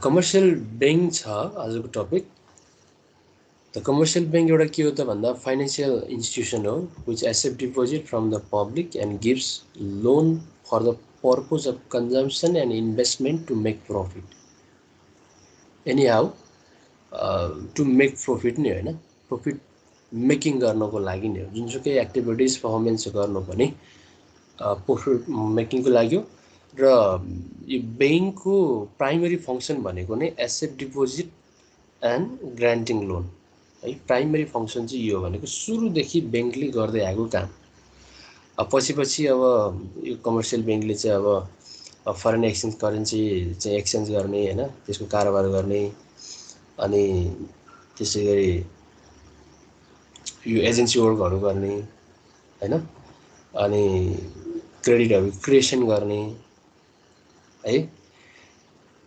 Commercial bank छ आजको topic. The commercial bank एउटा के हो त भन्दा फाइनेन्शियल इन्स्टिट्युसन हो which accept deposit from the public and gives loan for the purpose of consumption and investment to make profit. Anyhow to make profit नै होइन, प्रफिट मेकिङ गर्नको लागि नै हो। जुनसुकै एक्टिभिटिज पर्फर्मेन्स गर्नु पनि प्रफिट मेकिङको लागि हो। र यो बैंकको प्राइमरी फङ्सन भनेको नै एसेट डिपोजिट एन्ड ग्रान्टिङ लोन है। प्राइमरी फङ्सन चाहिँ यो भनेको सुरुदेखि बैंकले गर्दै आएको काम। पछि पछि अब यो कमर्सियल बैंकले चाहिँ अब फरेन एक्सचेन्ज करेन्सी चाहिँ एक्सचेन्ज गर्ने होइन, त्यसको कारोबार गर्ने, अनि त्यसै गरी यो एजेन्सी वर्कहरू गर्ने होइन, अनि क्रेडिटहरू क्रिएसन गर्ने है।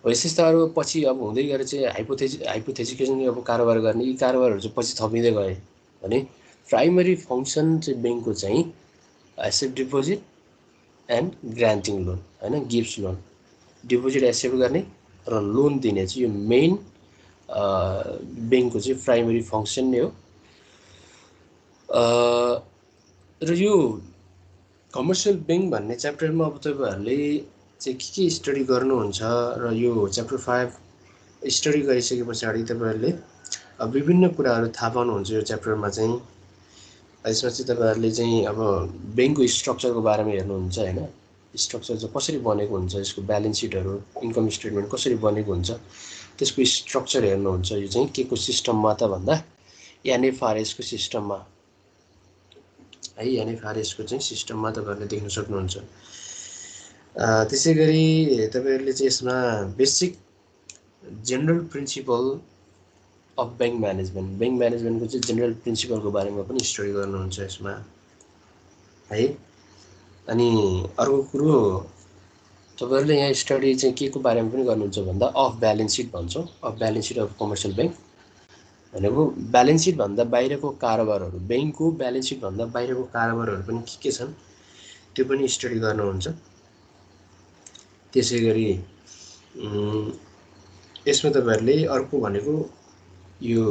यस्ताहरू पछि अब हुँदै गएर चाहिँ हाइपोथेटिकल अब कारोबार गर्ने, यी कारोबारहरू चाहिँ पछि थपिँदै गए भने प्राइमरी फङ्सन चाहिँ बैंकको चाहिँ एसेट डिपोजिट एन्ड ग्रान्टिङ लोन होइन, गिफ्ट्स लोन। डिपोजिट एक्सेप्ट गर्ने र लोन दिने चाहिँ यो मेन बैंकको चाहिँ प्राइमरी फङ्सन नै हो। र यो कमर्सियल बैंक भन्ने च्याप्टरमा अब तपाईँहरूले चाहिँ के स्टडी गर्नुहुन्छ र यो च्याप्टर 5 स्टडी गरिसके पछाडि तपाईँहरूले विभिन्न कुराहरू थाहा पाउनुहुन्छ। यो च्याप्टरमा चाहिँ यसमा चाहिँ तपाईँहरूले चाहिँ अब बैंकको स्ट्रक्चरको बारेमा हेर्नुहुन्छ होइन, स्ट्रक्चर चाहिँ कसरी बनेको हुन्छ, यसको ब्यालेन्स सिटहरू, इन्कम स्टेटमेन्ट कसरी बनेको हुन्छ, त्यसको स्ट्रक्चर हेर्नुहुन्छ। यो चाहिँ के को सिस्टममा त भन्दा एनएफआरएसको सिस्टममा है, एनएफआरएसको चाहिँ सिस्टममा तपाईँहरूले देख्न सक्नुहुन्छ। त्यसै गरी तपाईँहरूले चाहिँ यसमा basic general principle of bank म्यानेजमेन्टको चाहिँ जेनरल प्रिन्सिपलको बारेमा पनि स्टडी गर्नुहुन्छ यसमा है। अनि अर्को कुरो तपाईँहरूले यहाँ स्टडी चाहिँ के को बारेमा पनि गर्नुहुन्छ भन्दा अफ ब्यालेन्स सिट भन्छौँ। Of balance seat of commercial bank भनेको ब्यालेन्स सिट भन्दा बाहिरको कारोबारहरू, बैंकको ब्यालेन्स सिट भन्दा बाहिरको कारोबारहरू पनि के छन् त्यो पनि स्टडी गर्नुहुन्छ। त्यसै गरी यसमा तपाईँहरूले अर्को भनेको यो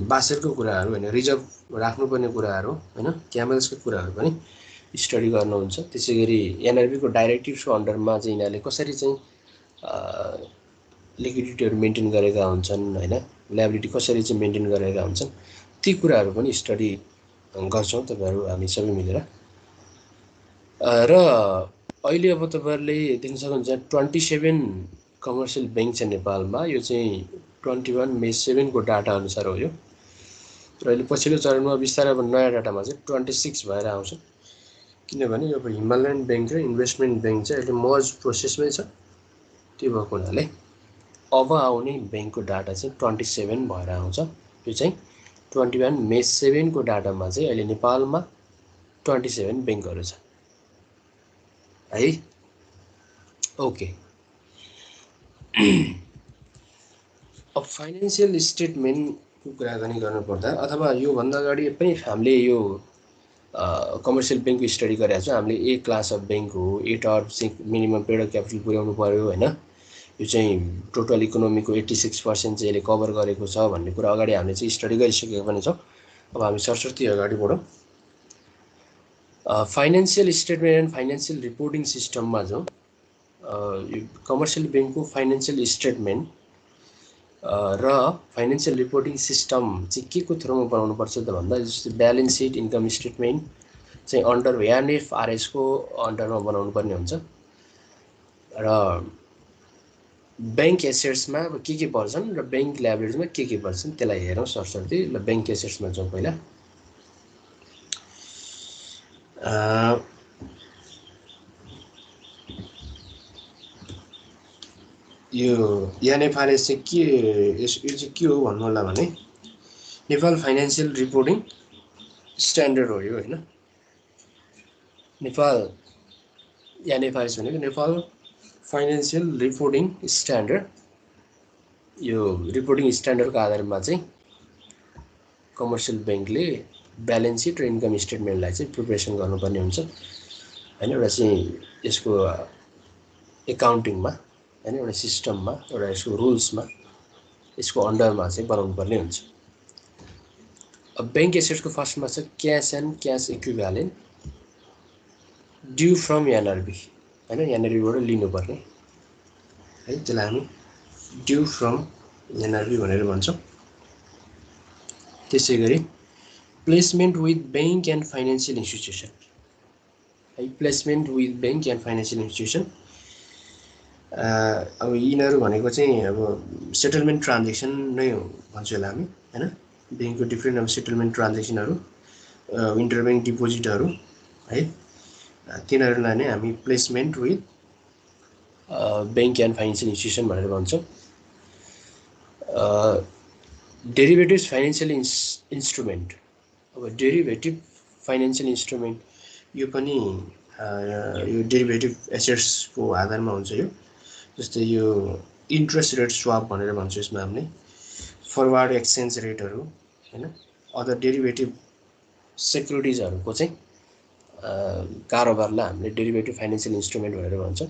बासेलको कुराहरू होइन, रिजर्भ राख्नुपर्ने कुराहरू होइन, क्यामल्सको कुराहरू पनि स्टडी गर्नुहुन्छ। त्यसै गरी एनआरबीको डाइरेक्टिभ्सको अन्डरमा चाहिँ यिनीहरूले कसरी चाहिँ लिक्विडिटीहरू मेन्टेन गरेका हुन्छन् होइन, लायबिलिटी कसरी चाहिँ मेन्टेन गरेका हुन्छन्, ती कुराहरू पनि स्टडी गर्छौँ तपाईँहरू हामी सबै मिलेर। र अहिले अब तपाईँहरूले देख्न सक्नुहुन्छ 27 कमर्सियल बैंक छ नेपालमा। यो चाहिँ 21 मे 7 को डाटा अनुसार हो यो। र अहिले पछिल्लो चरणमा बिस्तारै अब नयाँ डाटामा चाहिँ 26 भएर आउँछ, किनभने अब हिमालयन बैंक र इन्भेस्टमेन्ट बैंक चाहिँ अहिले मर्ज प्रोसेसमै छ। त्यो भएको हुनाले अब आउने बैंकको डाटा चाहिँ 27 भएर आउँछ। यो चाहिँ 21 मे 7 को डाटामा चाहिँ अहिले नेपालमा 27 बैंकहरू छ है। ओके, अब फाइनेन्शियल स्टेटमेन्टको कुराकानी गर्नुपर्दा अथवा योभन्दा अगाडि पनि हामीले यो कमर्सियल बैंकको स्टडी गरेका छौँ। हामीले ए क्लास अफ बैंक हो, ए टर्म चाहिँ मिनिमम पेड क्यापिटल पुर्याउनु पर्यो होइन, यो चाहिँ टोटल इकोनोमीको 86% चाहिँ यसले कभर गरेको छ भन्ने कुरा अगाडि हामीले चाहिँ स्टडी गरिसकेको पनि छौँ। अब हामी सरस्वती अगाडि बढौँ। Financial statement and financial reporting सिस्टममा जाउँ। कमर्सियल बैंकको फाइनेन्शियल स्टेटमेन्ट र फाइनेन्शियल रिपोर्टिङ सिस्टम चाहिँ के को थ्रुमा बनाउनु पर्छ त भन्दा जस्तै ब्यालेन्स सिट, इन्कम स्टेटमेन्ट चाहिँ अन्डर एनएफआरएसको अन्डरमा बनाउनु पर्ने हुन्छ। र बैंक एसेट्समा अब के पर्छन् र बैंक लायबिलिटिजमा के पर्छन् त्यसलाई हेरौँ सरस्वती। ल बैंक एसेट्समा जाउँ पहिला। यो एनएफआरएस चाहिँ के, यो चाहिँ के हो भन्नु होला भने नेपाल फाइनेन्शियल रिपोर्टिङ स्ट्यान्डर्ड हो यो होइन। नेपाल एनएफआरएस भनेको नेपाल फाइनेन्शियल रिपोर्टिङ स्ट्यान्डर्ड। यो रिपोर्टिङ स्ट्यान्डर्डको आधारमा चाहिँ कमर्सियल बैंकले ब्यालेन्स सिट र इन्कम स्टेटमेन्टलाई चाहिँ प्रिपरेसन गर्नुपर्ने हुन्छ होइन। एउटा चाहिँ यसको एकाउन्टिङमा हैन, एउटा सिस्टममा, एउटा यसको रुल्समा, यसको अन्डरमा चाहिँ बनाउनु पर्ने हुन्छ। अब बैंक एसेट्सको फर्स्टमा छ cash and cash equivalent due from NRB, हैन, एनआरबीबाट लिनुपर्ने है, त्यसलाई हामी ड्यू फ्रम एनआरबी भनेर भन्छौँ। त्यसै गरी placement with bank and financial institution है, placement with bank and financial institution, अब यिनीहरू भनेको चाहिँ अब सेटलमेन्ट ट्रान्जेक्सन नै हो भन्छु यसलाई हामी, हैन, बैंकको डिफ्रेन्ट अब सेटलमेन्ट ट्रान्जेक्सनहरू, इन्टरब्याङ्क डिपोजिटहरू है, तिनीहरूलाई नै हामी placement with bank and financial institution भनेर भन्छौँ। डेरिभेटिभ्स फाइनेन्सियल इन्स्ट्रुमेन्ट, अब डेरिभेटिभ फाइनेन्सियल इन्स्ट्रुमेन्ट यो पनि यो डेरिभेटिभ एसेट्सको आधारमा हुन्छ। यो जस्तै यो इन्ट्रेस्ट रेट स्वाप भनेर भन्छौँ यसमा हामीले, फरवर्ड एक्सचेन्ज रेटहरू हैन, अदर डेरिभेटिभ सेक्युरिटिजहरूको चाहिँ कारोबारलाई हामीले डेरिभेटिभ फाइनेन्सियल इन्स्ट्रुमेन्ट भनेर भन्छौँ।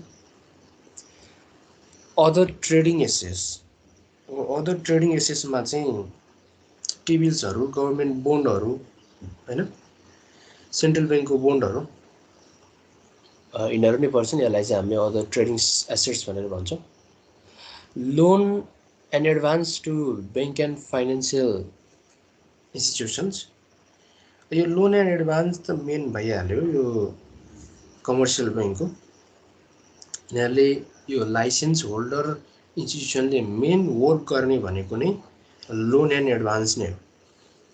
Other trading assets, other trading एसेट्समा चाहिँ टिबिल्सहरू, गभर्मेन्ट बोन्डहरू हैन, सेन्ट्रल ब्याङ्कको बोन्डहरू, यिनीहरू नै पर्छन्। यसलाई चाहिँ हामीले अदर ट्रेडिङ एसेट्स भनेर भन्छौँ। Loan and advance to bank and financial institutions, यो लोन एन्ड एडभान्स त मेन भइहाल्यो यो कमर्सियल ब्याङ्कको। यिनीहरूले यो लाइसेन्स होल्डर इन्स्टिट्युसनले मेन वर्क गर्ने भनेको नै लोन एन्ड एडभान्स नै हो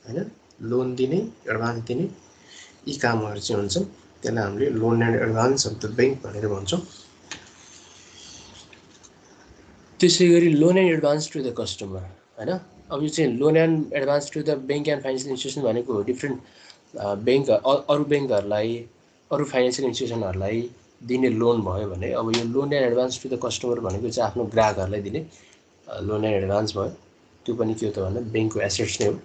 हैन, लोन दिने, एडभान्स दिने, यी कामहरू चाहिँ हुन्छन्। त्यसलाई हामीले loan and advance of the bank भनेर भन्छौँ। त्यसै गरी loan and advance to the customer हैन, अब यो चाहिँ loan and advance to the bank and financial institution भनेको डिफ्रेन्ट बैंक, अरू ब्याङ्कहरूलाई, अरू फाइनेन्सियल इन्स्टिट्युसनहरूलाई दिने लोन भयो भने, अब यो loan and advance to the customer भनेको चाहिँ आफ्नो ग्राहकहरूलाई दिने लोन एन्ड एडभान्स भयो। त्यो पनि के हो त भन्दा ब्याङ्कको एसेट्स नै हो।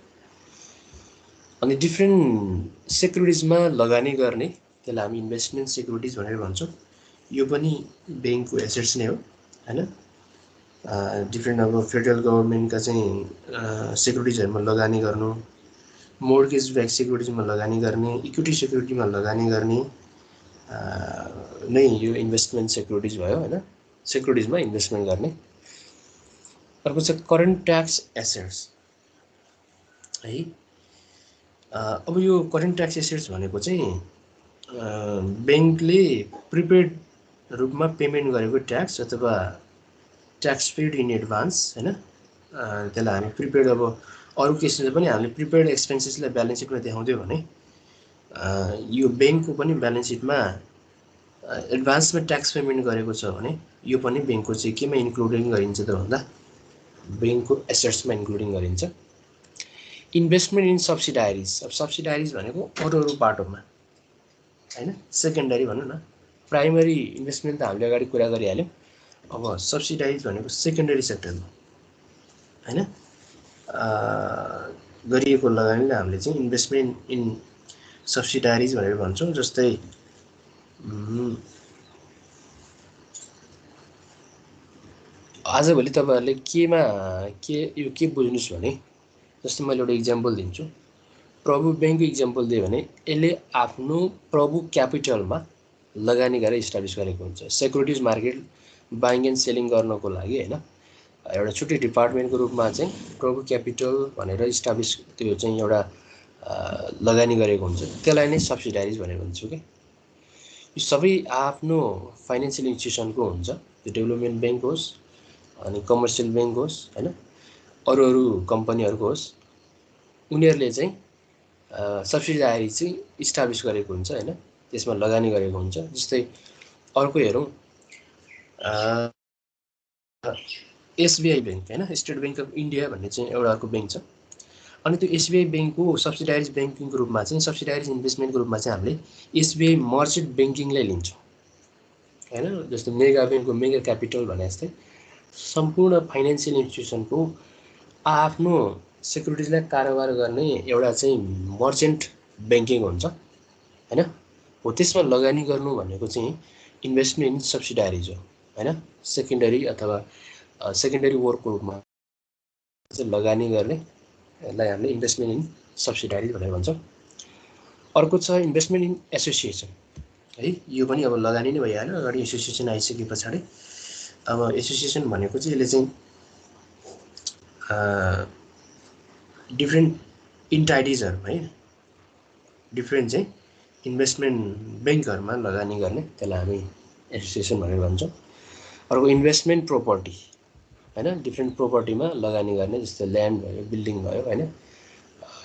अनि डिफ्रेन्ट सेक्युरिटिजमा लगानी गर्ने, त्यसलाई हामी इन्भेस्टमेन्ट सेक्युरिटिज भनेर भन्छौँ। यो पनि ब्याङ्कको एसेट्स नै हो हैन। डिफ्रेन्ट अब फेडरल गभर्मेन्टका चाहिँ सेक्युरिटिजहरूमा लगानी गर्नु, मोर्गेज ब्याक सेक्युरिटिजमा लगानी गर्ने, इक्विटी सेक्युरिटीमा लगानी गर्ने नै यो इन्भेस्टमेन्ट सेक्युरिटिज भयो हैन, सेक्युरिटिजमा इन्भेस्टमेन्ट गर्ने। अर्को छ करेन्ट ट्याक्स एसेट्स है। अब यो करेन्ट ट्याक्स एसेट्स भनेको चाहिँ ब्याङ्कले प्रिपेड रूपमा पेमेन्ट गरेको ट्याक्स अथवा ट्याक्स पेड इन एडभान्स हैन, त्यसलाई हामी प्रिपेड, अब अरू केसमा पनि हामीले प्रिपेड एक्सपेन्सेसलाई ब्यालेन्स सिटमा देखाउँथ्यो भने यो ब्याङ्कको पनि ब्यालेन्स सिटमा एडभान्समा ट्याक्स पेमेन्ट गरेको छ भने यो पनि ब्याङ्कको चाहिँ केमा इन्क्लुडिङ गरिन्छ त भन्दा ब्याङ्कको एसेट्समा इन्क्लुडिङ गरिन्छ। इन्भेस्टमेन्ट इन सब्सिडाइरिज, अब सब्सिडाइरिज भनेको अरू बाटोमा हैन, सेकेन्डरी भनौँ न, प्राइमरी इन्भेस्टमेन्ट त हामीले अगाडि कुरा गरिहाल्यौँ। अब सब्सिडाइज भनेको सेकेन्डरी सेक्टरमा हैन गरिएको लगानीलाई हामीले चाहिँ इन्भेस्टमेन्ट इन सब्सिडाइज भनेर भन्छौँ। जस्तै आजभोलि तपाईँहरूले यो के बुझ्नुहोस् भने, जस्तै मैले एउटा इक्जाम्पल दिन्छु, प्रभु ब्याङ्कको इक्जाम्पल दियो भने यसले आफ्नो प्रभु क्यापिटलमा लगानी गरेर इस्टाब्लिस गरेको हुन्छ। Securities market buying and selling गर्नको लागि हैन, एउटा छुट्टै डिपार्टमेन्टको रूपमा चाहिँ प्रभु क्यापिटल भनेर इस्टाब्लिस त्यो चाहिँ एउटा लगानी गरेको हुन्छ। त्यसलाई नै सब्सिडाइज भनेर भन्छौँ कि। यो सबै आफ्नो फाइनेन्सियल इन्स्टिट्युसनको हुन्छ, त्यो डेभलपमेन्ट ब्याङ्क होस् अनि कमर्सियल ब्याङ्क होस् हैन, अरू कम्पनीहरूको होस्, उनीहरूले चाहिँ सब्सिडाइज चाहिँ इस्टाब्लिस गरेको हुन्छ हैन, त्यसमा लगानी गरेको हुन्छ। जस्तै अर्को हेरौँ, एसबिआई ब्याङ्क हैन, स्टेट ब्याङ्क अफ इन्डिया भन्ने चाहिँ एउटा अर्को ब्याङ्क छ। अनि त्यो एसबिआई ब्याङ्कको सब्सिडाइज ब्याङ्किङको रूपमा चाहिँ, सब्सिडाइज इन्भेस्टमेन्टको रूपमा चाहिँ हामीले एसबिआई मर्चेन्ट ब्याङ्किङलाई लिन्छौँ हैन। जस्तो मेगा ब्याङ्कको मेगा क्यापिटल भने जस्तै सम्पूर्ण फाइनेन्सियल इन्स्टिट्युसनको आफ्नो सेक्युरिटिजलाई कारोबार गर्ने एउटा चाहिँ मर्चेन्ट ब्याङ्किङ हुन्छ हैन। हो त्यसमा लगानी गर्नु भनेको चाहिँ इन्भेस्टमेन्ट इन सब्सिडाइज हो हैन, सेकेन्डरी अथवा सेकेन्डरी वर्कको रूपमा चाहिँ लगानी गर्नेलाई हामीले इन्भेस्टमेन्ट इन सब्सिडाइज भनेर भन्छौँ। अर्को छ इन्भेस्टमेन्ट इन एसोसिएसन है, यो पनि अब लगानी नै भइहाल्यो। अगाडि एसोसिएसन आइसके पछाडि अब एसोसिएसन भनेको चाहिँ यसले चाहिँ डिफ्रेन्ट इन्टाइटिजहरू है, डिफ्रेन्ट चाहिँ इन्भेस्टमेन्ट ब्याङ्कहरूमा लगानी गर्ने, त्यसलाई हामी एसोसिएसन भनेर भन्छौँ। अर्को इन्भेस्टमेन्ट प्रोपर्टी हैन, डिफ्रेन्ट प्रोपर्टीमा लगानी गर्ने, जस्तै ल्यान्ड भयो, बिल्डिङ भयो हैन,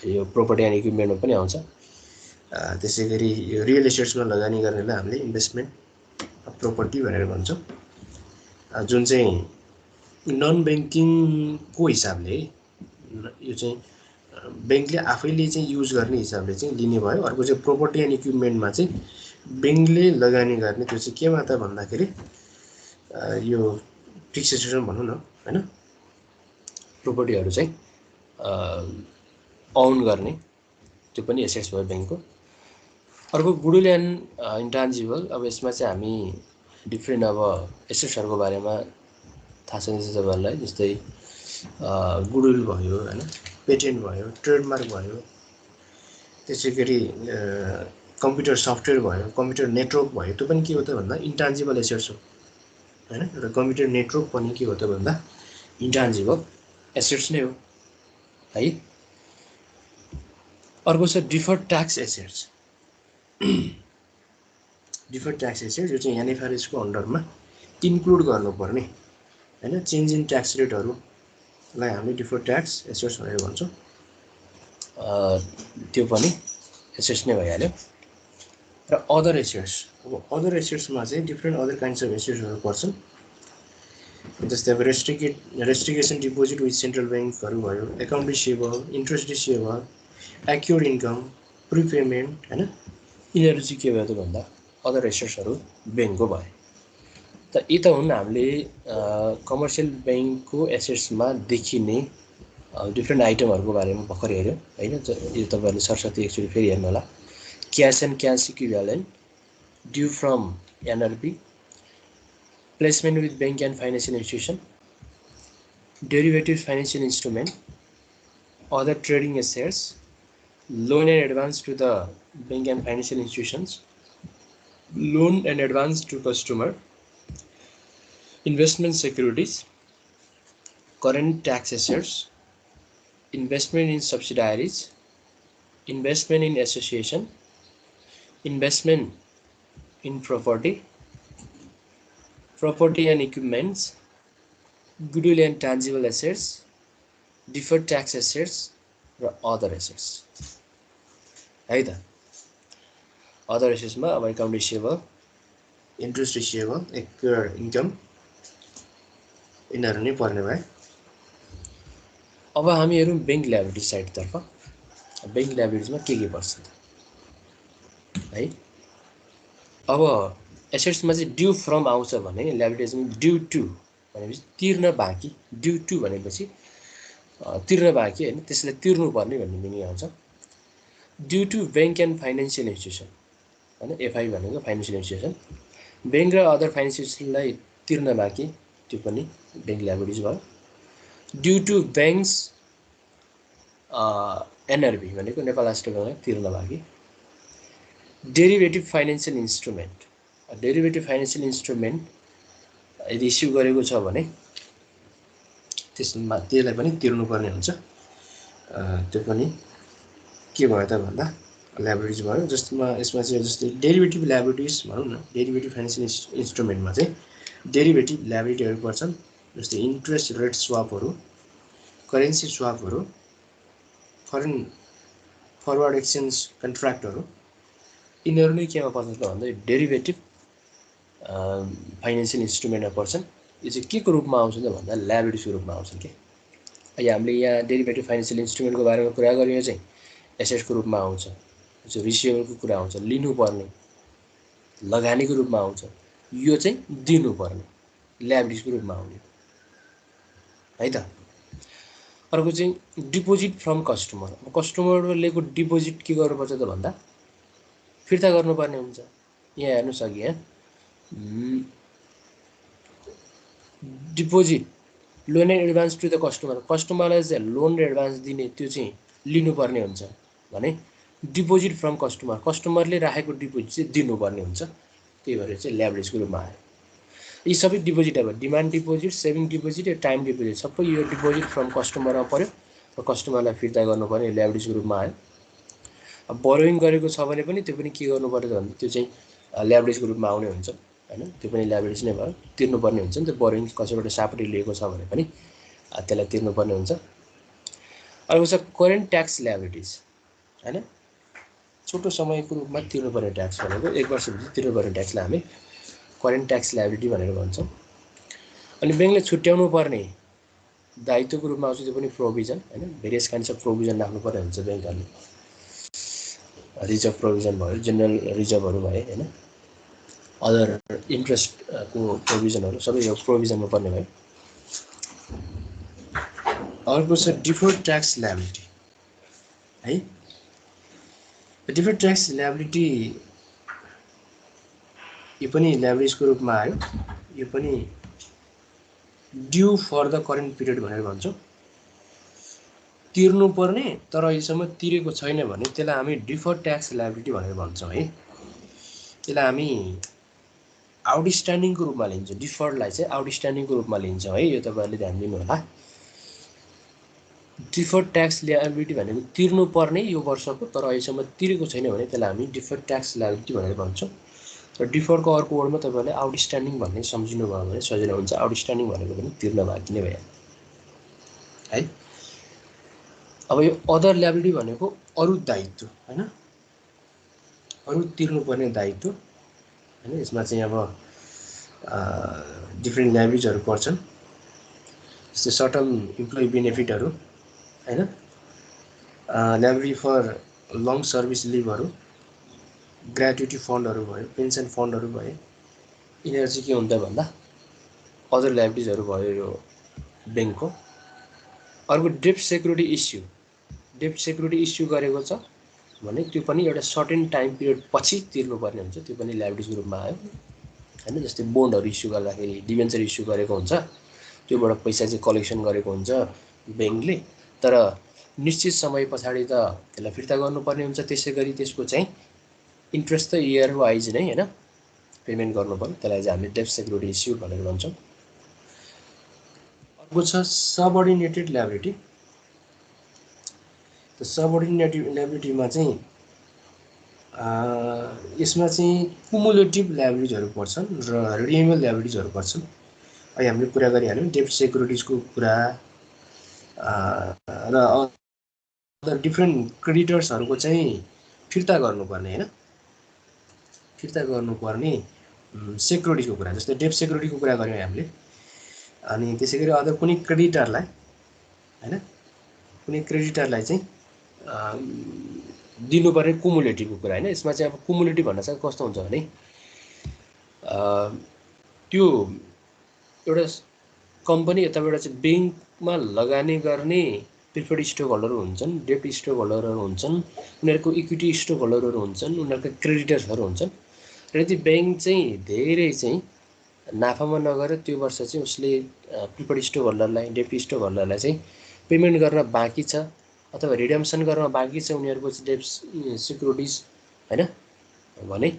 यो प्रोपर्टी एन्ड इक्विपमेन्टमा पनि आउँछ। त्यसै गरी यो रियल एस्टेट्समा लगानी गर्नेलाई हामीले इन्भेस्टमेन्ट प्रोपर्टी भनेर भन्छौँ, जुन चाहिँ नन ब्याङ्किङको हिसाबले यो चाहिँ ब्याङ्कले आफैले चाहिँ युज गर्ने हिसाबले चाहिँ लिने भयो। अर्को चाहिँ प्रोपर्टी एन्ड इक्विपमेन्टमा चाहिँ ब्याङ्कले लगानी गर्ने, त्यो चाहिँ केमा त भन्दाखेरि यो फिक्स एसेट भनौँ न हैन, प्रोपर्टीहरू चाहिँ ओन गर्ने, त्यो पनि एसेट्स भयो ब्याङ्कको। अर्को गुडविल एन्ड इन्टान्जिबल, अब यसमा चाहिँ हामी डिफ्रेन्ट अब एसेट्सहरूको बारेमा थाहा छ तपाईँहरूलाई, जस्तै गुडविल भयो हैन, पेटेन्ट भयो, ट्रेडमार्क भयो, त्यसै गरी कम्प्युटर सफ्टवेयर भयो, कम्प्युटर नेटवर्क भयो, त्यो पनि के हो त भन्दा इन्टान्जिबल एसेट्स हो हैन। र कम्प्युटर नेटवर्क पनि के हो त भन्दा इन्टान्जिबल एसेट्स नै हो है। अर्को छ deferred tax assets. Deferred tax assets यो चाहिँ एनएफआरएसको अन्डरमा इन्क्लुड गर्नुपर्ने हैन, चेन्ज इन ट्याक्स रेटहरूलाई हामीले डिफर्ड ट्याक्स एसेट्स भनेर भन्छौँ। त्यो पनि एसेट्स नै भइहाल्यो। र अदर एसेट्स, अब अदर एसेट्समा चाहिँ डिफ्रेन्ट अदर काइन्ड्स अफ एसेट्सहरू पर्छन्, जस्तै अब रेस्ट्रिगेसन डिपोजिट विथ सेन्ट्रल ब्याङ्कहरू भयो, account receivable, interest receivable, accrued income, prepayment हैन, यिनीहरू चाहिँ के भयो त भन्दा अदर एसेट्सहरू ब्याङ्कको भयो। त यी त हुन् हामीले कमर्सियल ब्याङ्कको एसेट्समा देखिने डिफ्रेन्ट आइटमहरूको बारेमा भर्खर हेऱ्यौँ हैन। यो तपाईँहरूले सरस्वती एकचोटि फेरि हेर्नु होला। Cash and cash equivalent, due from NRP, placement with bank and financial institution, derivative financial instrument, other trading assets, loan and advance to the bank and financial institutions, loan and advance to customer, investment securities, current tax assets, investment in subsidiaries, investment in association, investment in property, property and equipments, goodwill and tangible assets, deferred tax assets र other assets है त। Other एसेट्समा अब account receivable, interest receivable, accrued income, यिनीहरू नै पर्ने भए। अब हामी हेरौँ ब्याङ्क ल्याबिलिटी साइडतर्फ। ब्याङ्क ल्याबिलिटिजमा के पर्छ त है। अब एसेट्समा चाहिँ ड्यू फ्रम आउँछ भने ल्याबिलिटिजमा ड्यू टु भनेपछि तिर्न बाँकी, ड्यू टु भनेपछि तिर्न बाँकी हैन, त्यसलाई तिर्नुपर्ने भन्ने मिनिङ आउँछ। Due to bank and financial institution हैन, एफआई भनेको फाइनेन्सियल इन्स्टिट्युसन, ब्याङ्क र अदर फाइनेन्सियल इन्स्टिट्युसनलाई तिर्न बाँकी, त्यो पनि ब्याङ्क ल्याबिलिटिज भयो। ड्यू टु ब्याङ्क्स एनआरबी भनेको नेपाल राष्ट्र ब्याङ्कलाई तिर्न बाँकी। Derivative financial instrument, derivative financial instrument यदि इस्यु गरेको छ भने त्यसमा त्यसलाई पनि तिर्नुपर्ने हुन्छ। त्यो पनि के भयो त भन्दा ल्याबिलिटिज भयो। जसमा यसमा चाहिँ जस्तै डेरिभेटिभ ल्याबिलिटिज भनौँ न, डेरिभेटिभ फाइनेन्सियल इन्स्ट्रुमेन्टमा चाहिँ डेरिभेटिभ ल्याबिलिटीहरू पर्छन्, जस्तै इन्ट्रेस्ट रेट स्वापहरू, करेन्सी स्वापहरू, फरेन फरवर्ड एक्सचेन्ज कन्ट्र्याक्टहरू, यिनीहरू नै केमा पर्छ त भन्दा डेरिभेटिभ फाइनेन्सियल इन्स्ट्रुमेन्टमा पर्छन्। यो चाहिँ के को रूपमा आउँछ त भन्दा ल्याबिलिटिजको रूपमा आउँछन् के। अहिले हामीले यहाँ डेरिभेटिभ फाइनेन्सियल इन्स्ट्रुमेन्टको बारेमा कुरा गर्यो, चाहिँ एसेट्सको रूपमा आउँछ, जो रिसिभेबलको कुरा आउँछ, लिनुपर्ने लगानीको रूपमा आउँछ, यो चाहिँ दिनुपर्ने ल्याबिलिटिजको रूपमा आउने है त। अर्को चाहिँ डिपोजिट फ्रम कस्टमर, कस्टमरले को डिपोजिट के गर्नुपर्छ त भन्दा फिर्ता गर्नुपर्ने हुन्छ। यहाँ हेर्नुहोस् अघि यहाँ deposit loan and advance to the customer, कस्टमरलाई चाहिँ लोन र एडभान्स दिने त्यो चाहिँ लिनुपर्ने हुन्छ भने डिपोजिट फ्रम कस्टमर, कस्टमरले राखेको डिपोजिट चाहिँ दिनुपर्ने हुन्छ, त्यही भएर चाहिँ ल्याभरेजको रूपमा आयो। यी सबै डिपोजिट अब डिमान्ड डिपोजिट, सेभिङ डिपोजिट र टाइम डिपोजिट सबै यो डिपोजिट फ्रम कस्टमरमा पऱ्यो र कस्टमरलाई फिर्ता गर्नुपर्ने ल्याभरेजको रूपमा आयो। अब बोरोइङ गरेको छ भने पनि त्यो पनि के गर्नु पर्यो भने त्यो चाहिँ ल्याभरेजको रूपमा आउने हुन्छ हैन, त्यो पनि ल्याभरेज नै भयो, तिर्नुपर्ने हुन्छ नि त। बोरोइङ कसैबाट सापटी लिएको छ भने पनि त्यसलाई तिर्नुपर्ने हुन्छ। अर्को छ करेन्ट ट्याक्स ल्याबिलिटिज हैन, छोटो समयको रूपमा तिर्नुपर्ने ट्याक्स भनेको 1 वर्षभित्र तिर्नुपर्ने ट्याक्सलाई हामी करेन्ट ट्याक्स ल्याबिलिटी भनेर भन्छौँ। अनि ब्याङ्कले छुट्याउनु पर्ने दायित्वको रूपमा आउँछ त्यो पनि प्रोभिजन हैन, भेरियस काइन्ड्स अफ प्रोभिजन राख्नुपर्ने हुन्छ ब्याङ्कहरूले। रिजर्भ प्रोभिजन भयो, जेनरल रिजर्भहरू भए हैन, अदर इन्ट्रेस्टको प्रोभिजनहरू सबै यो प्रोभिजनमा पर्ने भयो। अर्को छ डिफर्ड ट्याक्स ल्याबिलिटी है। डिफर्ड ट्याक्स ल्याबिलिटी यो पनि ल्याभरेजको रूपमा आयो। यो पनि due for the current period भनेर भन्छौँ। तिर्नुपर्ने तर अहिलेसम्म तिरेको छैन भने त्यसलाई हामी डिफर्ड ट्याक्स ल्याबिलिटी भनेर भन्छौँ है। त्यसलाई हामी आउटस्ट्यान्डिङको रूपमा लिन्छौँ, डिफर्डलाई चाहिँ आउटस्ट्यान्डिङको रूपमा लिन्छौँ है, यो तपाईँहरूले ध्यान दिनु होला। डिफर्ड ट्याक्स ल्याबिलिटी भनेको तिर्नुपर्ने यो वर्षको तर अहिलेसम्म तिरेको छैन भने त्यसलाई हामी डिफर्ड ट्याक्स ल्याबिलिटी भनेर भन्छौँ। र डिफर्डको अर्को वर्डमा तपाईँहरूले आउटस्ट्यान्डिङ भन्ने सम्झिनु भयो भने सजिलो हुन्छ। आउटस्ट्यान्डिङ भनेको पनि तिर्न बाँकी नै भयो है। अब यो अदर ल्याबिलिटी भनेको अरू दायित्व हैन, अरू तिर्नुपर्ने दायित्व हैन। यसमा चाहिँ अब डिफ्रेन्ट ल्याबिलिटिजहरू पर्छन्, जस्तै सर्ट टर्म इम्प्लोइ बेनिफिटहरू हैन, liability for long service लिभहरू, gratuity फन्डहरू भयो, पेन्सन फन्डहरू भयो। यिनीहरू चाहिँ के हुन्छ भन्दा अदर ल्याबिलिटिजहरू भयो यो ब्याङ्कको। अर्को डेप्ट सेक्युरिटी इस्यु, डेप्ट सेक्युरिटी इस्यु गरेको छ भने त्यो पनि एउटा सर्टेन टाइम पिरियड पछि तिर्नुपर्ने हुन्छ, त्यो पनि ल्याबिलिटिजको रूपमा आयो हैन। जस्तै बोन्डहरू इस्यु गर्दाखेरि डिभेन्चर इस्यु गरेको हुन्छ, त्योबाट पैसा चाहिँ कलेक्सन गरेको हुन्छ ब्याङ्कले, तर निश्चित समय पछाडि त त्यसलाई फिर्ता गर्नुपर्ने हुन्छ। त्यसै गरी त्यसको चाहिँ इन्ट्रेस्ट त इयर वाइज नै हैन पेमेन्ट गर्नु पर्यो, त्यसलाई चाहिँ हामी डेप्ट सेक्युरिटी इस्यु भनेर भन्छौँ। अर्को छ सबअर्डिनेटेड ल्याबिलिटी। त सबअर्डिनेटेड ल्याबिलिटीमा चाहिँ यसमा चाहिँ कुमुलेटिभ ल्याबिलिटिजहरू पर्छन् र रिन्युअल ल्याबिलिटिजहरू पर्छन्। अहिले हामीले कुरा गरिहाल्यौँ डेप्ट सेक्युरिटिजको कुरा र अदर डिफ्रेन्ट क्रेडिटर्सहरूको चाहिँ फिर्ता गर्नुपर्ने हैन, फिर्ता गर्नुपर्ने सेक्युरिटीको कुरा, जस्तै डेप्ट सेक्युरिटीको कुरा गऱ्यौँ हामीले। अनि त्यसै गरी अदर कुनै क्रेडिटरलाई हैन, कुनै क्रेडिटरलाई चाहिँ दिनुपर्ने कुमुलेटिभको कुरा हैन। यसमा चाहिँ अब कुमुलेटिभ भन्न चाहिँ कस्तो हुन्छ भने त्यो एउटा कम्पनी यताबाट चाहिँ ब्याङ्कमा लगानी गर्ने प्रिफर्ड स्टक होल्डरहरू हुन्छन्, डेप्ट स्टक होल्डरहरू हुन्छन्, उनीहरूको इक्विटी स्टक होल्डरहरू हुन्छन्, उनीहरूको क्रेडिटर्सहरू हुन्छन्। र यदि ब्याङ्क चाहिँ धेरै चाहिँ नाफामा नगएर त्यो वर्ष चाहिँ उसले प्रिफर्ड स्टक होल्डरलाई, डेप्ट स्टक होल्डरलाई चाहिँ पेमेन्ट गर्न बाँकी छ अथवा रिडेम्सन गर्न बाँकी छ उनीहरूको डेप्ट सिक्युरिटिज हैन भने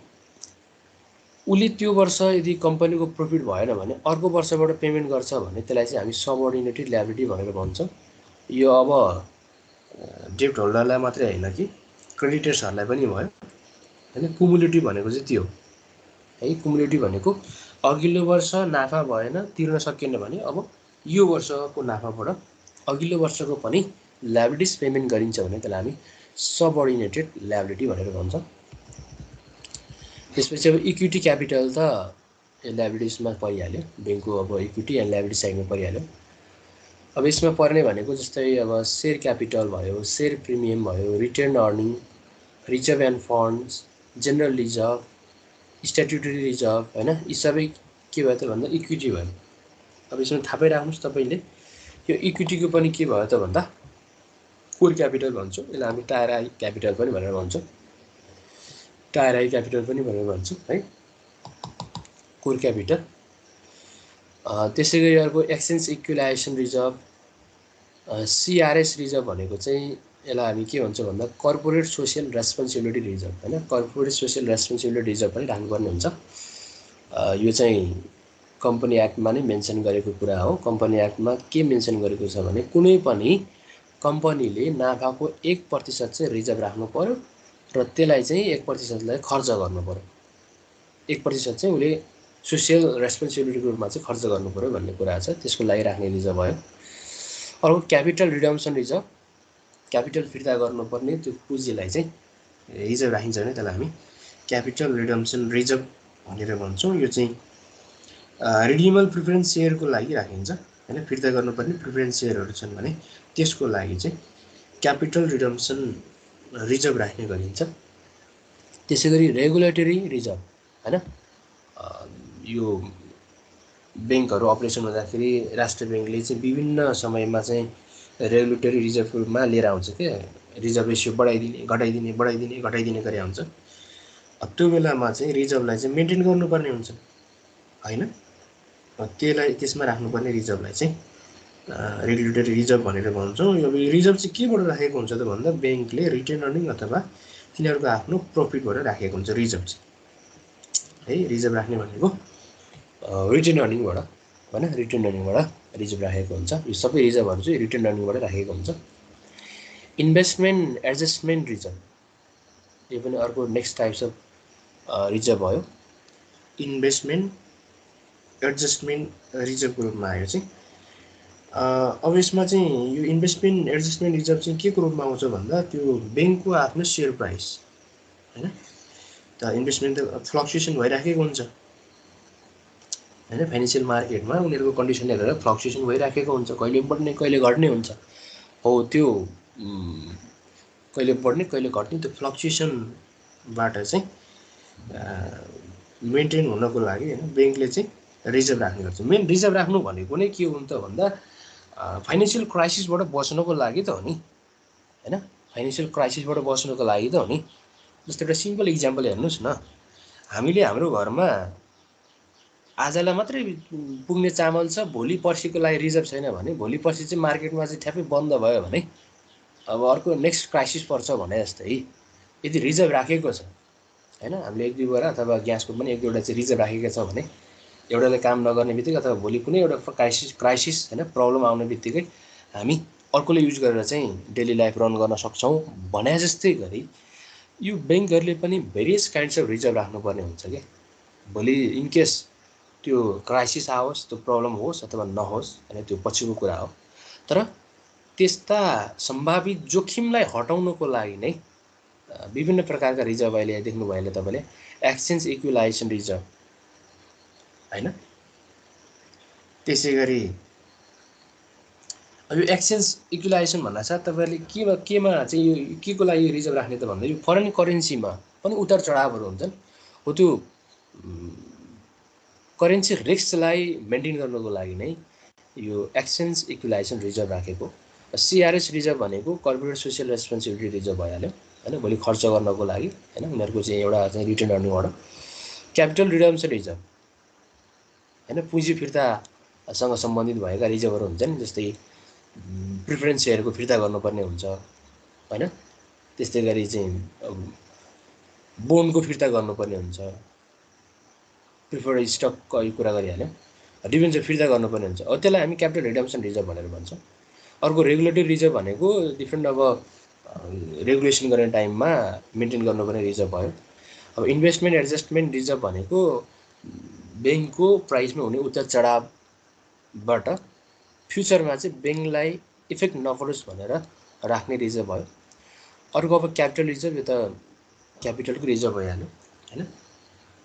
उसले त्यो वर्ष यदि कम्पनीको प्रफिट भएन भने अर्को वर्षबाट पेमेन्ट गर्छ भने त्यसलाई चाहिँ हामी सबअर्डिनेटेड ल्याबिलिटी भनेर भन्छौँ। यो अब डेप्ट होल्डरलाई मात्रै होइन कि क्रेडिटर्सहरूलाई पनि भयो हैन। कुमुलेटिभ भनेको चाहिँ त्यो है। कुमुलेटिभ भनेको अघिल्लो वर्ष नाफा भएन, तिर्न सकिएन भने अब यो वर्षको नाफाबाट अघिल्लो वर्षको पनि ल्याबिलिटिज पेमेन्ट गरिन्छ भने त्यसलाई हामी सबअर्डिनेटेड ल्याबिलिटी भनेर भन्छौँ। त्यसपछि अब इक्विटी क्यापिटल त ल्याबिलिटिजमा परिहाल्यो, ब्याङ्कको अब इक्विटी एन्ड ल्याबिलिटी साइडमा परिहाल्यो। अब यसमा पर्ने भनेको जस्तै अब सेयर क्यापिटल भयो, सेयर प्रिमियम भयो, return earning, reserve and funds, general reserve, statutory reserve हैन। यी सबै के भयो त भन्दा इक्विटी भयो। अब यसमा थाहा पाइराख्नुहोस् तपाईँले यो इक्विटीको पनि के भयो त भन्दा कोर क्यापिटल भन्छौँ, यसलाई हामी टायर आई क्यापिटल पनि भनेर भन्छौँ, टायर आई क्यापिटल पनि भनेर भन्छौँ है, कोर क्यापिटल। त्यसै गरी अर्को एक्सचेन्ज इक्विलाइजेसन रिजर्भ, सिआरएस रिजर्भ भनेको चाहिँ यसलाई हामी के भन्छौँ भन्दा कर्पोरेट सोसियल रेस्पोन्सिबिलिटी रिजर्भ होइन, कर्पोरेट सोसियल रेस्पोन्सिबिलिटी रिजर्भ पनि राख्नुपर्ने हुन्छ। यो चाहिँ कम्पनी एक्टमा नै मेन्सन गरेको कुरा हो। कम्पनी एक्टमा के मेन्सन गरेको छ भने कुनै पनि कम्पनीले नाफाको 1% चाहिँ रिजर्भ राख्नु पर्यो र त्यसलाई चाहिँ 1%लाई खर्च गर्नु पर्यो। 1% चाहिँ उसले सोसियल रेस्पोन्सिबिलिटीको रूपमा चाहिँ खर्च गर्नु पर्यो भन्ने कुरा छ, त्यसको लागि राख्ने रिजर्भ भयो। अर्को क्यापिटल रिडम्सन रिजर्भ, क्यापिटल फिर्ता गर्नुपर्ने त्यो पुँजीलाई चाहिँ रिजर्भ राखिन्छ भने त्यसलाई हामी क्यापिटल रिडम्सन रिजर्भ भनेर भन्छौँ। यो चाहिँ रिडिमेबल प्रिफरेन्स सेयरको लागि राखिन्छ होइन, फिर्ता गर्नुपर्ने प्रिफरेन्स सेयरहरू छन् भने त्यसको लागि चाहिँ क्यापिटल रिडम्सन रिजर्भ राख्ने गरिन्छ। त्यसै गरी रेगुलेटरी रिजर्भ होइन, यो ब्याङ्कहरू अपरेसन हुँदाखेरि राष्ट्र ब्याङ्कले चाहिँ विभिन्न समयमा चाहिँ रेगुलेटरी रिजर्भको रूपमा लिएर आउँछ क्या, रिजर्भ रेसियो घटाइदिने गरे हुन्छ। त्यो बेलामा चाहिँ रिजर्भलाई चाहिँ मेन्टेन गर्नुपर्ने हुन्छ होइन, त्यसलाई त्यसमा राख्नुपर्ने रिजर्भलाई चाहिँ रेगुलेटरी रिजर्भ भनेर भन्छौँ। यो रिजर्भ चाहिँ केबाट राखेको हुन्छ त भन्दा ब्याङ्कले रिटेन अर्निङ अथवा तिनीहरूको आफ्नो प्रफिटबाट राखेको हुन्छ रिजर्भ चाहिँ है। रिजर्भ राख्ने भनेको रिटेन अर्निङबाट होइन, रिटेन अर्निङबाट रिजर्भ राखेको हुन्छ। यो सबै रिजर्भहरू चाहिँ रिटेन अर्निङबाट राखेको हुन्छ। इन्भेस्टमेन्ट एडजस्टमेन्ट रिजर्भ, यो पनि अर्को नेक्स्ट टाइप्स अफ रिजर्भ भयो। इन्भेस्टमेन्ट एडजस्टमेन्ट रिजर्भको रूपमा आयो चाहिँ। अब यसमा चाहिँ यो इन्भेस्टमेन्ट एडजस्टमेन्ट रिजर्भ चाहिँ के को रूपमा आउँछ भन्दा त्यो ब्याङ्कको आफ्नो सेयर प्राइस होइन, त इन्भेस्टमेन्ट त फ्लक्चुएसन भइराखेको हुन्छ होइन, फाइनेन्सियल मार्केटमा उनीहरूको कन्डिसनले हेरेर फ्लक्चुएसन भइराखेको हुन्छ, कहिले बढ्ने कहिले घट्ने हुन्छ। हो त्यो कहिले बढ्ने कहिले घट्ने त्यो फ्लक्चुएसनबाट चाहिँ मेन्टेन हुनको लागि होइन ब्याङ्कले चाहिँ रिजर्भ राख्ने गर्छ। मेन रिजर्भ राख्नु भनेको नै के हो त भन्दा फाइनेन्सियल क्राइसिसबाट बच्नको लागि त हो नि होइन, फाइनेन्सियल क्राइसिसबाट बच्नको लागि त हो नि। जस्तो एउटा सिम्पल इक्जाम्पल हेर्नुहोस् न, हामीले हाम्रो घरमा आजलाई मात्रै पुग्ने चामल छ, भोलि पर्सिको लागि रिजर्भ छैन भने भोलि पर्सि चाहिँ मार्केटमा चाहिँ ठ्याप्पै बन्द भयो भने अब अर्को नेक्स्ट क्राइसिस पर्छ भने जस्तै यदि रिजर्भ राखेको छ होइन, हामीले 1-2 बोरा अथवा ग्यासको पनि 1-2वटा चाहिँ रिजर्भ राखेको छ भने एउटाले काम नगर्ने बित्तिकै अथवा भोलि कुनै एउटा क्राइसिस होइन प्रब्लम आउने बित्तिकै हामी अर्कोले युज गरेर चाहिँ डेली लाइफ रन गर्न सक्छौँ भने जस्तै गरी यो ब्याङ्कहरूले पनि भेरियस काइन्ड्स अफ रिजर्भ राख्नुपर्ने हुन्छ क्या। भोलि इनकेस त्यो क्राइसिस आओस्, त्यो प्रब्लम होस् अथवा नहोस् होइन, त्यो पछिको कुरा हो। तर त्यस्ता सम्भावित जोखिमलाई हटाउनको लागि नै विभिन्न प्रकारका रिजर्भ अहिले देख्नुभयो अहिले तपाईँले एक्सचेन्ज इक्विलाइजेसन रिजर्भ होइन। त्यसै गरी अब यो एक्सचेन्ज इक्विलाइजेसन भन्नासाथ तपाईँहरूले केमा चाहिँ यो के को लागि रिजर्भ राख्ने त भन्दा यो फरेन करेन्सीमा पनि उतार चढावहरू हुन्छन्, हो त्यो करेन्सी रिस्कलाई मेन्टेन गर्नको लागि नै यो एक्सचेन्ज इक्विलाइजेसन रिजर्भ राखेको। सिआरएस रिजर्भ भनेको कर्पोरेट सोसियल रेस्पोन्सिबिलिटी रिजर्भ भइहाल्यो होइन, भोलि खर्च गर्नको लागि होइन, उनीहरूको चाहिँ एउटा चाहिँ रिटर्न अर्निङबाट। क्यापिटल रिडम्सन रिजर्भ होइन, पुँजी फिर्तासँग सम्बन्धित भएका रिजर्भहरू हुन्छन्, जस्तै प्रिफरेन्स सेयरको फिर्ता गर्नुपर्ने हुन्छ होइन, त्यस्तै गरी चाहिँ बोन्डको फिर्ता गर्नुपर्ने हुन्छ, प्रिफर्ड स्टकको कुरा गरिहाल्यो, डिभेन्चर फिर्ता गर्नुपर्ने हुन्छ। अब त्यसलाई हामी क्यापिटल रिडम्सन रिजर्भ भनेर भन्छौँ। अर्को रेगुलेटरी रिजर्भ भनेको डिफ्रेन्ट अब रेगुलेसन गर्ने टाइममा मेन्टेन गर्नुपर्ने रिजर्भ भयो। अब इन्भेस्टमेन्ट एडजस्टमेन्ट रिजर्भ भनेको ब्याङ्कको प्राइसमा हुने उतार चढावबाट फ्युचरमा चाहिँ ब्याङ्कलाई इफेक्ट नपरोस् भनेर राख्ने रिजर्भ भयो। अर्को अब क्यापिटल रिजर्भ, यो त क्यापिटलको रिजर्भ भइहाल्यो होइन,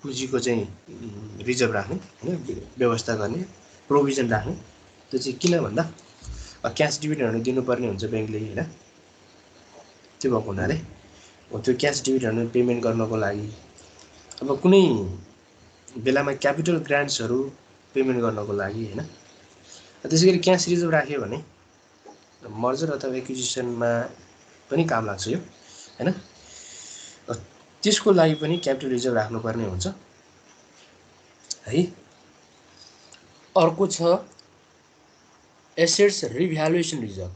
पुँजीको चाहिँ रिजर्भ राख्ने होइन, व्यवस्था गर्ने प्रोभिजन राख्ने। त्यो चाहिँ किन भन्दा क्यास डिभिडेन्डहरू दिनुपर्ने हुन्छ ब्याङ्कले होइन, त्यो भएको हुनाले त्यो क्यास डिभिडेन्डहरू पेमेन्ट गर्नको लागि अब कुनै बेलामा क्यापिटल ग्रान्ट्सहरू पेमेन्ट गर्नको लागि होइन। त्यसै गरी क्यास रिजर्भ राख्यो भने मर्जर अथवा एक्विजिसनमा पनि काम लाग्छ यो होइन, त्यसको लागि पनि क्यापिटल रिजर्भ राख्नुपर्ने हुन्छ है। अर्को छ एसेट्स रिभ्यालुएसन रिजर्भ।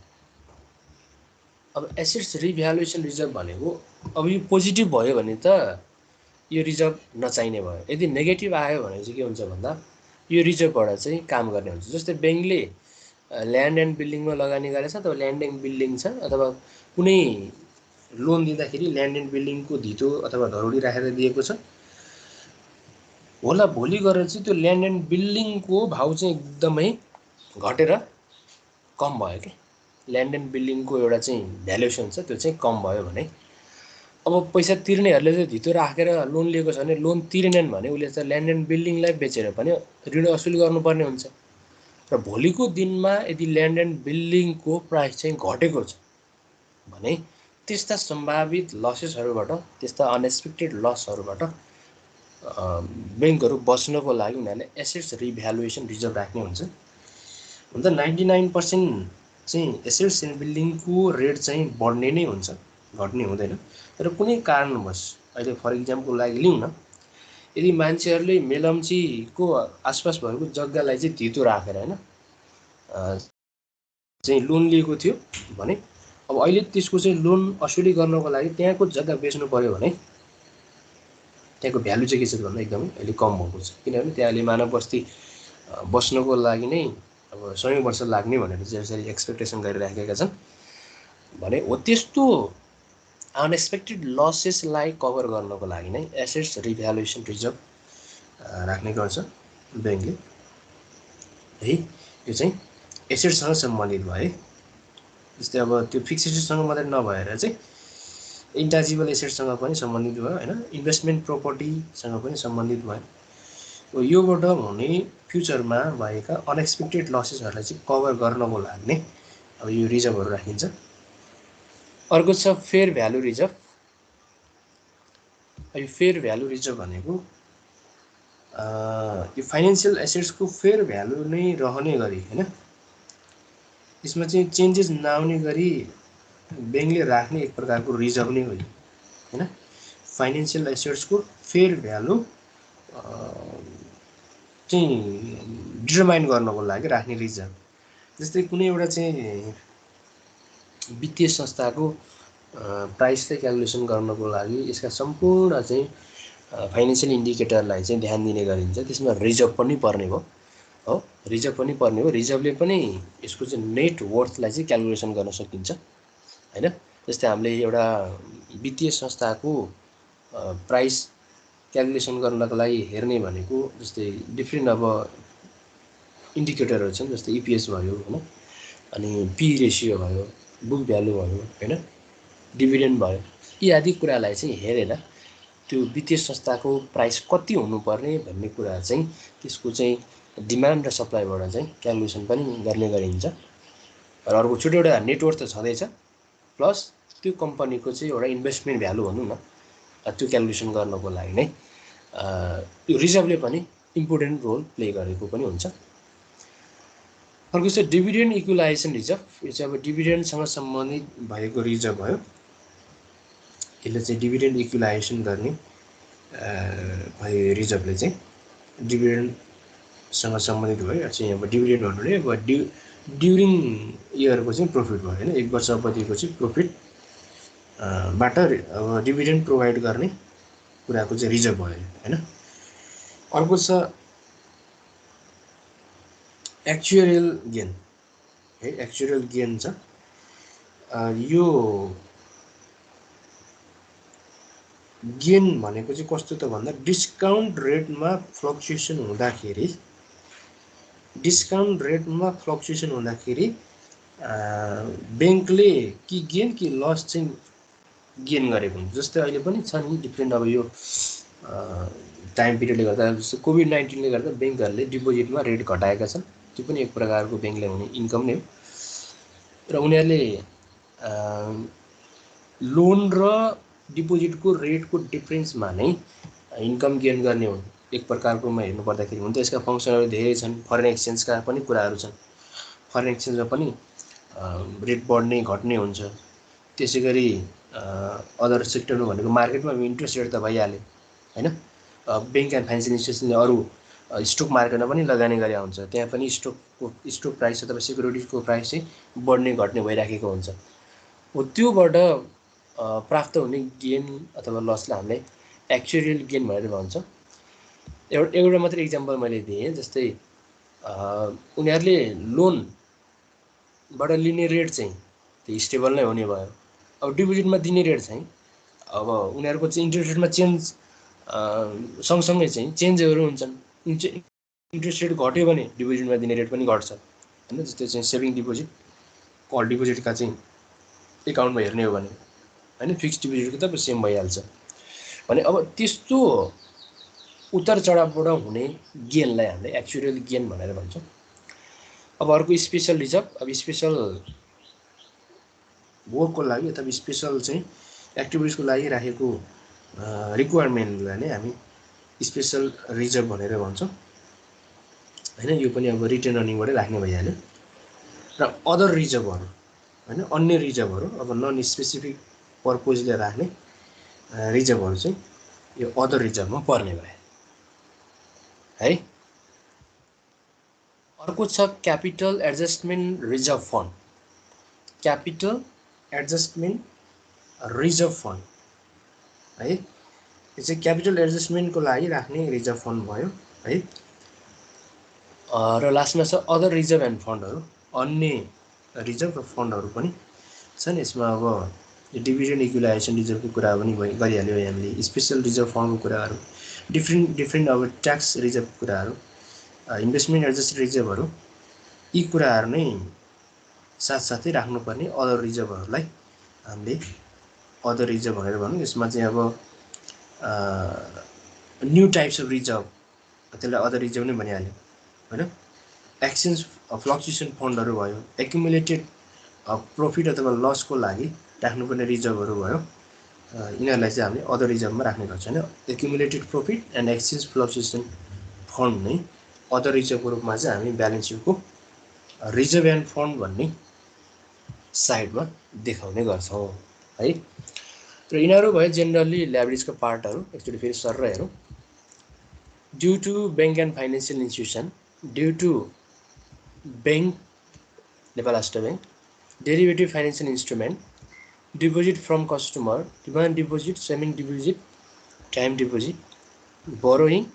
अब एसेट्स रिभ्यालुएसन रिजर्भ भनेको अब यो पोजिटिभ भयो भने त यो रिजर्भ नचाहिने भयो, यदि नेगेटिभ आयो भने चाहिँ के हुन्छ भन्दा यो रिजर्भबाट चाहिँ काम गर्ने हुन्छ। जस्तै ब्याङ्कले ल्यान्ड एन्ड बिल्डिङमा लगानी गरेछ अथवा ल्यान्ड एन्ड बिल्डिङ छ अथवा कुनै लोन दिँदाखेरि ल्यान्ड एन्ड बिल्डिङको धितो अथवा धरोडी राखेर दिएको छ होला, भोलि गएर चाहिँ त्यो ल्यान्ड एन्ड बिल्डिङको भाउ चाहिँ एकदमै घटेर कम भयो कि ल्यान्ड एन्ड बिल्डिङको एउटा चाहिँ भ्यालुएसन छ त्यो चाहिँ कम भयो भने अब पैसा तिर्नेहरूले चाहिँ धितो राखेर लोन लिएको छ भने लोन तिरेनन् भने उसले त ल्यान्ड एन्ड बिल्डिङलाई बेचेर पनि ऋण असुल गर्नुपर्ने हुन्छ। र भोलिको दिनमा यदि ल्यान्ड एन्ड बिल्डिङको प्राइस चाहिँ घटेको छ भने त्यस्ता सम्भावित लसेसहरूबाट, त्यस्ता अनएक्सपेक्टेड लसहरूबाट ब्याङ्कहरू बच्नको लागि उनीहरूले एसेट्स रिभ्यालुएसन रिजर्भ राख्ने हुन्छ। हुन त 99% चाहिँ एसेट्स एन्ड बिल्डिङको रेट चाहिँ बढ्ने नै हुन्छ, घट्ने हुँदैन। तर कुनै कारणवश अहिले फर इक्जाम्पल लागि लिउँ न, यदि मान्छेहरूले मेलम्चीको आसपास भएको जग्गालाई चाहिँ धितो राखेर होइन चाहिँ लोन लिएको थियो भने अब अहिले त्यसको चाहिँ लोन असुली गर्नको लागि त्यहाँको जग्गा बेच्नु पर्यो भने त्यहाँको भ्यालु चाहिँ के छ भन्दा एकदमै अहिले कम भएको छ। किनभने त्यहाँ अहिले मानव बस्ती बस्नको लागि नै अब 100 वर्ष लाग्ने भनेर चाहिँ यसरी एक्सपेक्टेसन गरिराखेका छन् भने हो। त्यस्तो अनएक्सपेक्टेड लसेसलाई कभर गर्नको लागि नै एसेट्स रिभ्यालुएसन रिजर्भ राख्ने गर्छ ब्याङ्कले है। यो चाहिँ एसेट्ससँग सम्बन्धित भयो है। जस्तै अब त्यो फिक्स एसेट्ससँग मात्रै नभएर चाहिँ इन्टाजिबल एसेट्ससँग पनि सम्बन्धित भयो होइन, इन्भेस्टमेन्ट प्रोपर्टीसँग पनि सम्बन्धित भयो। योबाट हुने फ्युचरमा भएका अनएक्सपेक्टेड लसेसहरूलाई चाहिँ कभर गर्नको लागि नै अब यो रिजर्भहरू राखिन्छ। अर्को छ फेयर भ्यालु रिजर्भ। यो फेयर भ्यालु रिजर्भ भनेको यो फाइनेन्सियल एसेट्सको फेयर भ्यालु नै रहने गरी होइन, यसमा चाहिँ चेन्जेस नआउने गरी ब्याङ्कले राख्ने एक प्रकारको रिजर्भ नै हो होइन। फाइनेन्सियल एसेट्सको फेयर भ्यालु चाहिँ डिटरमाइन गर्नको लागि राख्ने रिजर्भ। जस्तै कुनै एउटा चाहिँ वित्तीय संस्थाको प्राइस चाहिँ क्यालकुलेसन गर्नको लागि यसका सम्पूर्ण चाहिँ फाइनेन्सियल इन्डिकेटरलाई चाहिँ ध्यान दिने गरिन्छ। त्यसमा रिजर्भ पनि पर्ने भयो हो, रिजर्भ पनि पर्ने हो। रिजर्भले पनि यसको चाहिँ नेट वर्थलाई चाहिँ क्यालकुलेसन गर्न सकिन्छ होइन। जस्तै हामीले एउटा वित्तीय संस्थाको प्राइस क्यालकुलेसन गर्नको लागि हेर्ने भनेको जस्तै डिफ्रेन्ट अब इन्डिकेटरहरू छन्, जस्तै इपिएस भयो होइन, अनि पी रेसियो भयो, बुक भ्यालु भयो होइन, डिभिडेन्ड भयो। यी आदि कुरालाई चाहिँ हेरेर त्यो वित्तीय संस्थाको प्राइस कति हुनुपर्ने भन्ने कुरा चाहिँ त्यसको चाहिँ डिमान्ड र सप्लाईबाट चाहिँ क्यालकुलेसन पनि गर्ने गरिन्छ। र अर्को छुट्टै एउटा नेटवर्थ त छँदैछ, प्लस त्यो कम्पनीको चाहिँ एउटा इन्भेस्टमेन्ट भ्यालु भनौँ न, त्यो क्यालकुलेसन गर्नको लागि नै यो रिजर्भले पनि इम्पोर्टेन्ट रोल प्ले गरेको पनि हुन्छ। अर्को चाहिँ डिभिडेन्ड इक्वलाइजेसन रिजर्भ। यो चाहिँ अब डिभिडेन्डसँग सम्बन्धित भएको रिजर्भ भयो। यसले चाहिँ डिभिडेन्ड इक्वलाइजेसन गर्ने भयो रिजर्भले चाहिँ डिभिडेन्डसँग सम्बन्धित भयो। चाहिँ अब डिभिडेन्ड भन्नुले अब ड्युरिङ इयरको चाहिँ प्रफिट भयो होइन, एक वर्ष अवधिको चाहिँ प्रफिट बाट अब डिभिडेन्ड प्रोभाइड गर्ने कुराको चाहिँ रिजर्भ भयो होइन। अर्को छ एक्चुअरियल गेन है, एक्चुअरियल गेन छ। यो गेन भनेको चाहिँ कस्तो त भन्दा डिस्काउन्ट रेटमा फ्लक्चुएसन हुँदाखेरि ब्याङ्कले कि गेन कि लस चाहिँ गेन गरेको हुन्छ। जस्तै अहिले पनि छ नि डिफ्रेन्ट अब यो टाइम पिरियडले गर्दा जस्तो कोभिड-19ले गर्दा ब्याङ्कहरूले डिपोजिटमा रेट घटाएका छन्। त्यो पनि एक प्रकारको ब्याङ्कले हुने इन्कम नै हो। र उनीहरूले लोन र डिपोजिटको रेटको डिफ्रेन्समा नै इन्कम गेन गर्ने हो एक प्रकारकोमा हेर्नु पर्दाखेरि। हुन त यसका फङ्सनहरू धेरै छन्, फरेन एक्सचेन्जका पनि कुराहरू छन्। फरेन एक्सचेन्जमा पनि रेट बढ्ने घट्ने हुन्छ। त्यसै गरी अदर सेक्टरमा भनेको मार्केटमा इन्ट्रेस्ट रेट त भइहाल्यो होइन। ब्याङ्क एन्ड फाइनेन्सियल इन्स्टिट्युसनले अरू स्टक मार्केटमा पनि लगानी गरे हुन्छ, त्यहाँ पनि स्टक प्राइस अथवा सिक्युरिटीको प्राइस चाहिँ बढ्ने घट्ने भइराखेको हुन्छ। हो त्योबाट प्राप्त हुने गेन अथवा लसलाई हामीले एक्चुअल गेन भनेर भन्छ। एउटा मात्रै इक्जाम्पल मैले दिएँ, जस्तै उनीहरूले लोनबाट लिने रेट चाहिँ त्यो स्टेबल नै हुने भयो। अब डिपोजिटमा दिने रेट चाहिँ अब उनीहरूको चाहिँ इन्ट्रेस्ट रेटमा चेन्ज सँगसँगै चाहिँ चेन्जहरू हुन्छन्। इन्ट्रेस्ट रेट घट्यो भने डिपोजिटमा दिने रेट पनि घट्छ होइन। जस्तै चाहिँ सेभिङ डिपोजिट कल डिपोजिटका चाहिँ एकाउन्टमा हेर्ने हो भने होइन, फिक्स्ड डिपोजिटको त सेम भइहाल्छ भने। अब त्यस्तो उतार चढावबाट हुने गेनलाई हामीले एक्चुअल गेन भनेर भन्छौँ। अब अर्को स्पेसल रिजर्भ। अब स्पेसल वर्कको लागि अथवा स्पेसल चाहिँ एक्टिभिटिजको लागि राखेको रिक्वायरमेन्टलाई नै हामी स्पेसल रिजर्भ भनेर भन्छौँ होइन। यो पनि अब रिटेन अर्निङबाटै राख्ने भइहाल्यो। र अदर रिजर्भहरू होइन, अन्य रिजर्भहरू अब नन स्पेसिफिक पर्पोजले राख्ने रिजर्भहरू चाहिँ यो अदर रिजर्भमा पर्ने भए है। अर्को छ capital adjustment reserve fund. Capital adjustment reserve fund है, यो चाहिँ क्यापिटल एडजस्टमेन्टको लागि राख्ने रिजर्भ फन्ड भयो है। र लास्टमा छ अदर रिजर्भ एन्ड फन्डहरू। अन्य रिजर्भ र फन्डहरू पनि छन् यसमा। अब डिभिजन इक्विलाइजेसन रिजर्भको कुरा पनि गरिहाल्यो हामीले, स्पेसल रिजर्भ फन्डको कुराहरू, डिफ्रेन्ट अब ट्याक्स रिजर्भको कुराहरू, इन्भेस्टमेन्ट एडजस्ट रिजर्भहरू, यी कुराहरू नै साथसाथै राख्नुपर्ने अदर रिजर्भहरूलाई हामीले अदर रिजर्भ भनेर भनौँ। यसमा चाहिँ अब न्यू टाइप्स अफ रिजर्भ, त्यसलाई अदर रिजर्भ नै भनिहाल्यो होइन। एक्सचेन्ज फ्लक्चुएसन फन्डहरू भयो, एक्युमुलेटेड प्रफिट अथवा लसको लागि राख्नुपर्ने रिजर्भहरू भयो, यिनीहरूलाई चाहिँ हामीले अदर रिजर्भमा राख्ने गर्छौँ होइन। Accumulated profit and exchange fluctuation fund नै अदर रिजर्भको रूपमा चाहिँ हामी ब्यालेन्स सिटको रिजर्भ एन्ड फन्ड भन्ने साइडमा देखाउने गर्छौँ है। र यिनीहरू भयो जेनरली ल्याबरेजको पार्टहरू। एकचोटि फेरि सर हेरौँ। Due to bank and financial institution, due to bank Nepal Rastra bank, derivative financial instrument, deposit from customer, demand deposit, saving deposit, time deposit, borrowing,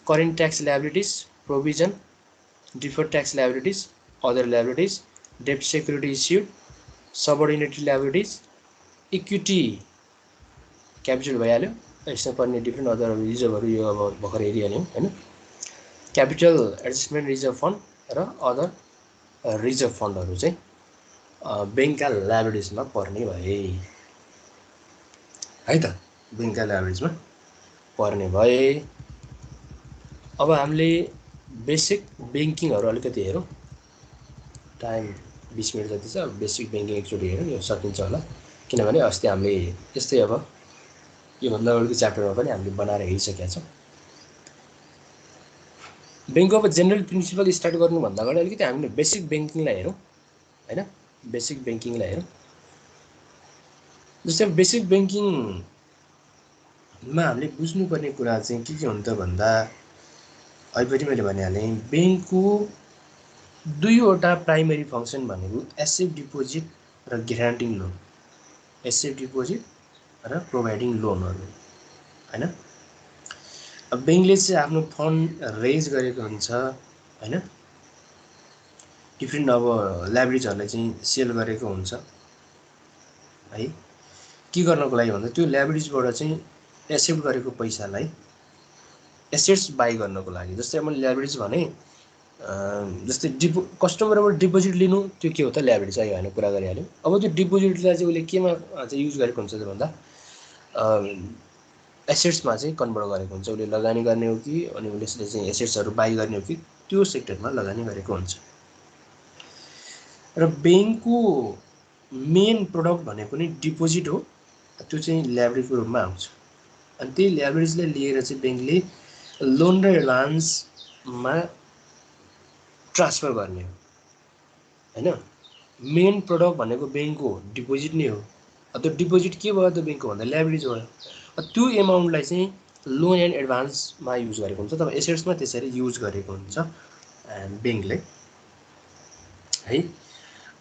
current tax liabilities, provision, deferred tax liabilities, other liabilities, डेब्ट security issued, subordinated liabilities, equity capital भइहाल्यो। यसमा पर्ने different other रिजर्भहरू यो अब भर्खर हेरिहाल्यौँ होइन। Capital adjustment reserve fund र other reserve फन्डहरू चाहिँ ब्याङ्कका लायबिलिटिजमा पर्ने भए है त, ब्याङ्कका लायबिलिटिजमा पर्ने भए। अब हामीले बेसिक ब्याङ्किङहरू अलिकति हेरौँ। टाइम 20 मिनट जति छ। बेसिक ब्याङ्किङ एकचोटि हेरौँ, यो सकिन्छ होला। किनभने अस्ति हामीले यस्तै अब योभन्दा अगाडिको च्याप्टरमा पनि हामीले बनाएर हेरिसकेका छौँ। ब्याङ्कको अब जेनरल प्रिन्सिपल स्टार्ट गर्नुभन्दा अगाडि अलिकति हामीले बेसिक ब्याङ्किङलाई हेरौँ होइन। बेसिक ब्याङ्किङलाई हेरौँ। जस्तै बेसिक ब्याङ्किङमा हामीले बुझ्नुपर्ने कुरा चाहिँ के हुन्छ भन्दा, अहिले पनि मैले भनिहालेँ, ब्याङ्कको दुईवटा प्राइमेरी फङ्सन भनेको एसेट डिपोजिट र ग्यारान्टिङ लोन। एसेट डिपोजिट र प्रोभाइडिङ लोनहरू होइन। अब ब्याङ्कले चाहिँ आफ्नो फन्ड रेज गरेको हुन्छ होइन, डिफ्रेन्ट अब ल्याबरेजहरूलाई चाहिँ सेल गरेको हुन्छ है। के गर्नको लागि भन्दा त्यो ल्याबरेजबाट चाहिँ एक्सेप्ट गरेको पैसालाई एसेट्स बाई गर्नको लागि। जस्तै मैले ल्याबरेज भने जस्तै कस्टमरबाट डिपोजिट लिनु, त्यो के हो त ल्याबरेज, अहिले होइन कुरा गरिहाल्यौँ। अब त्यो डिपोजिटलाई चाहिँ उसले केमा चाहिँ युज गरेको हुन्छ भन्दा एसेट्समा चाहिँ कन्भर्ट गरेको हुन्छ। उसले लगानी गर्ने हो कि अनि उसले चाहिँ एसेट्सहरू बाई गर्ने हो कि त्यो सेक्टरमा लगानी गरेको हुन्छ। र ब्याङ्कको मेन प्रडक्ट भनेको नि डिपोजिट हो, त्यो चाहिँ ल्याबरेजको रूपमा आउँछ। अनि त्यही ल्याबरेजलाई लिएर चाहिँ ब्याङ्कले लोन र एडभान्समा ट्रान्सफर गर्ने हो होइन। मेन प्रडक्ट भनेको ब्याङ्कको डिपोजिट नै हो। त्यो डिपोजिट के भयो त ब्याङ्कको भन्दा ल्याबरेज भयो। त्यो एमाउन्टलाई चाहिँ लोन एन्ड एडभान्समा युज गरेको हुन्छ, तब एसेट्समा त्यसरी युज गरेको हुन्छ ब्याङ्कले है।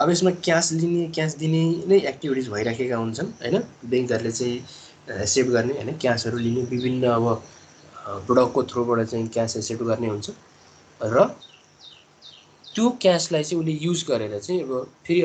अब यसमा क्यास लिने क्यास दिने नै एक्टिभिटिज भइराखेका हुन्छन् होइन। ब्याङ्कहरूले चाहिँ एक्सेप्ट गर्ने होइन, क्यासहरू लिने, विभिन्न अब प्रोडक्टको थ्रुबाट चाहिँ क्यास एक्सेप्ट गर्ने हुन्छ र त्यो क्यासलाई चाहिँ उसले युज गरेर चाहिँ अब फेरि